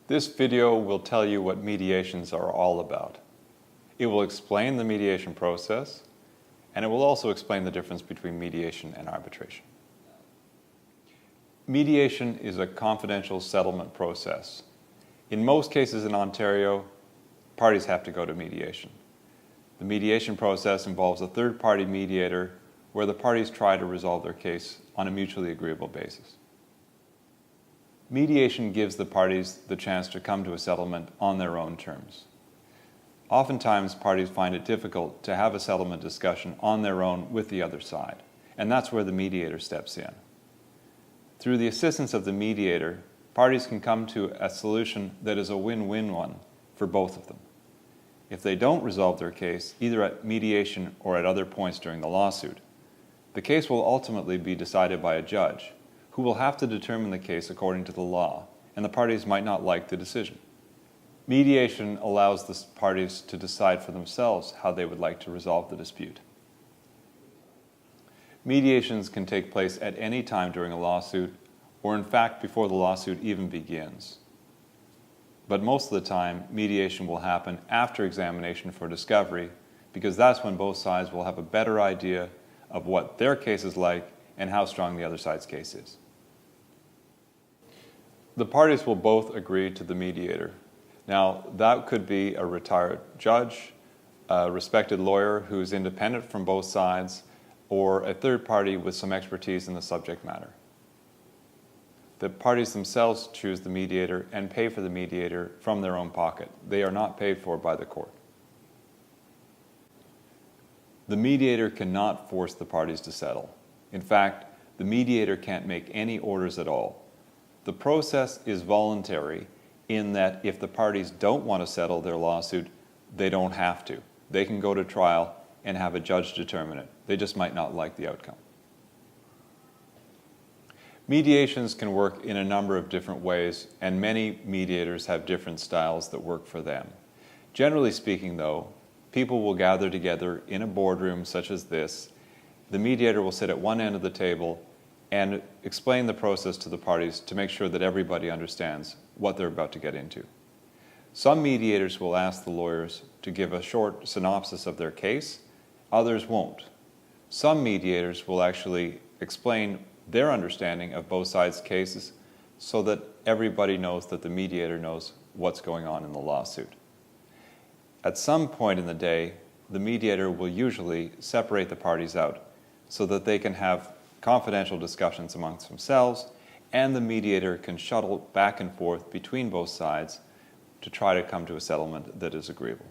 This video will tell you what mediations are all about. It will explain the mediation process, and it will also explain the difference between mediation and arbitration. Mediation is a confidential settlement process. In most cases in Ontario, parties have to go to mediation. The mediation process involves a third-party mediator where the parties try to resolve their case on a mutually agreeable basis. Mediation gives the parties the chance to come to a settlement on their own terms. Oftentimes, parties find it difficult to have a settlement discussion on their own with the other side, and that's where the mediator steps in. Through the assistance of the mediator, parties can come to a solution that is a win-win one for both of them. If they don't resolve their case, either at mediation or at other points during the lawsuit, the case will ultimately be decided by a judge, who will have to determine the case according to the law, and the parties might not like the decision. Mediation allows the parties to decide for themselves how they would like to resolve the dispute. Mediations can take place at any time during a lawsuit, or in fact before the lawsuit even begins. But most of the time, mediation will happen after examination for discovery, because that's when both sides will have a better idea of what their case is like and how strong the other side's case is. The parties will both agree to the mediator. Now, that could be a retired judge, a respected lawyer who's independent from both sides, or a third party with some expertise in the subject matter. The parties themselves choose the mediator and pay for the mediator from their own pocket. They are not paid for by the court. The mediator cannot force the parties to settle. In fact, the mediator can't make any orders at all. The process is voluntary in that if the parties don't want to settle their lawsuit, they don't have to. They can go to trial and have a judge determine it. They just might not like the outcome. Mediations can work in a number of different ways, and many mediators have different styles that work for them. Generally speaking, though, people will gather together in a boardroom such as this. The mediator will sit at one end of the table and explain the process to the parties to make sure that everybody understands what they're about to get into. Some mediators will ask the lawyers to give a short synopsis of their case, others won't. Some mediators will actually explain their understanding of both sides' cases so that everybody knows that the mediator knows what's going on in the lawsuit. At some point in the day, the mediator will usually separate the parties out so that they can have confidential discussions amongst themselves, and the mediator can shuttle back and forth between both sides to try to come to a settlement that is agreeable.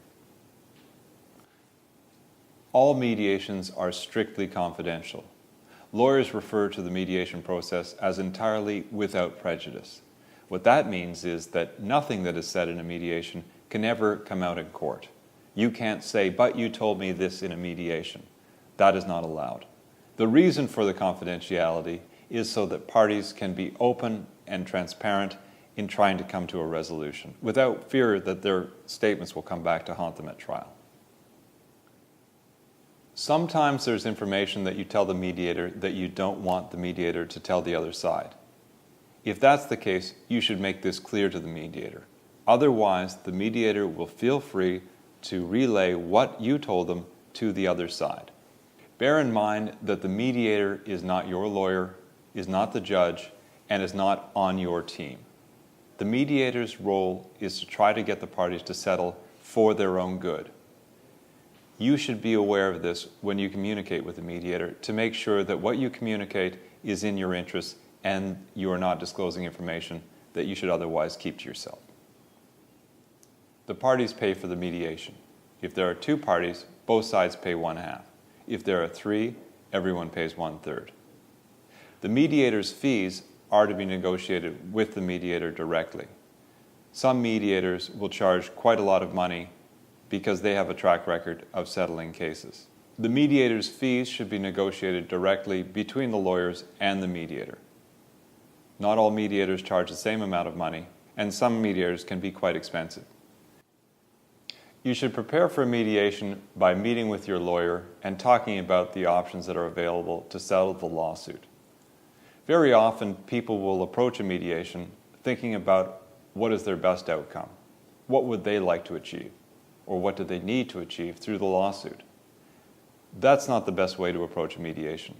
All mediations are strictly confidential. Lawyers refer to the mediation process as entirely without prejudice. What that means is that nothing that is said in a mediation can ever come out in court. You can't say, "But you told me this in a mediation." That is not allowed. The reason for the confidentiality is so that parties can be open and transparent in trying to come to a resolution without fear that their statements will come back to haunt them at trial. Sometimes there's information that you tell the mediator that you don't want the mediator to tell the other side. If that's the case, you should make this clear to the mediator. Otherwise, the mediator will feel free to relay what you told them to the other side. Bear in mind that the mediator is not your lawyer, is not the judge, and is not on your team. The mediator's role is to try to get the parties to settle for their own good. You should be aware of this when you communicate with the mediator to make sure that what you communicate is in your interest and you are not disclosing information that you should otherwise keep to yourself. The parties pay for the mediation. If there are two parties, both sides pay 1/2. If there are three, everyone pays 1/3. The mediator's fees are to be negotiated with the mediator directly. Some mediators will charge quite a lot of money because they have a track record of settling cases. The mediator's fees should be negotiated directly between the lawyers and the mediator. Not all mediators charge the same amount of money, and some mediators can be quite expensive. You should prepare for a mediation by meeting with your lawyer and talking about the options that are available to settle the lawsuit. Very often, people will approach a mediation thinking about what is their best outcome? What would they like to achieve? Or what do they need to achieve through the lawsuit? That's not the best way to approach a mediation.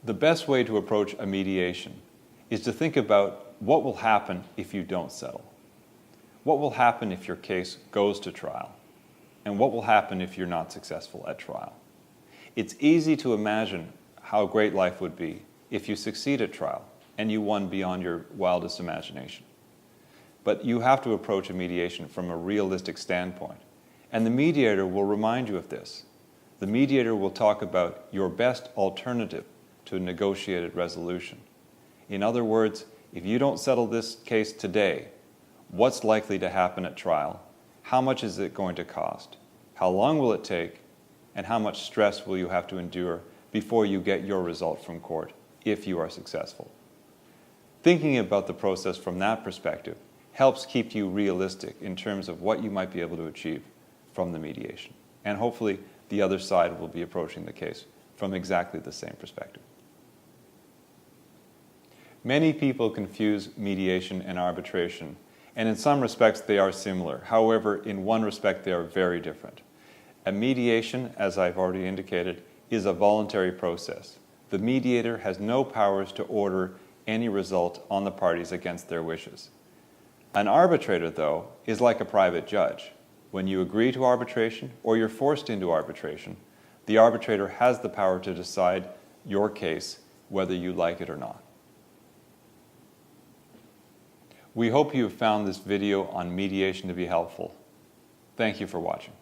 The best way to approach a mediation is to think about what will happen if you don't settle. What will happen if your case goes to trial? And what will happen if you're not successful at trial? It's easy to imagine how great life would be if you succeed at trial and you won beyond your wildest imagination. But you have to approach a mediation from a realistic standpoint. And the mediator will remind you of this. The mediator will talk about your best alternative to a negotiated resolution. In other words, if you don't settle this case today, what's likely to happen at trial? How much is it going to cost? How long will it take? And how much stress will you have to endure before you get your result from court, if you are successful? Thinking about the process from that perspective helps keep you realistic in terms of what you might be able to achieve from the mediation. And hopefully the other side will be approaching the case from exactly the same perspective. Many people confuse mediation and arbitration, and in some respects they are similar. However, in one respect they are very different. A mediation, as I've already indicated, is a voluntary process. The mediator has no powers to order any result on the parties against their wishes. An arbitrator, though, is like a private judge. When you agree to arbitration or you're forced into arbitration, the arbitrator has the power to decide your case whether you like it or not. We hope you have found this video on mediation to be helpful. Thank you for watching.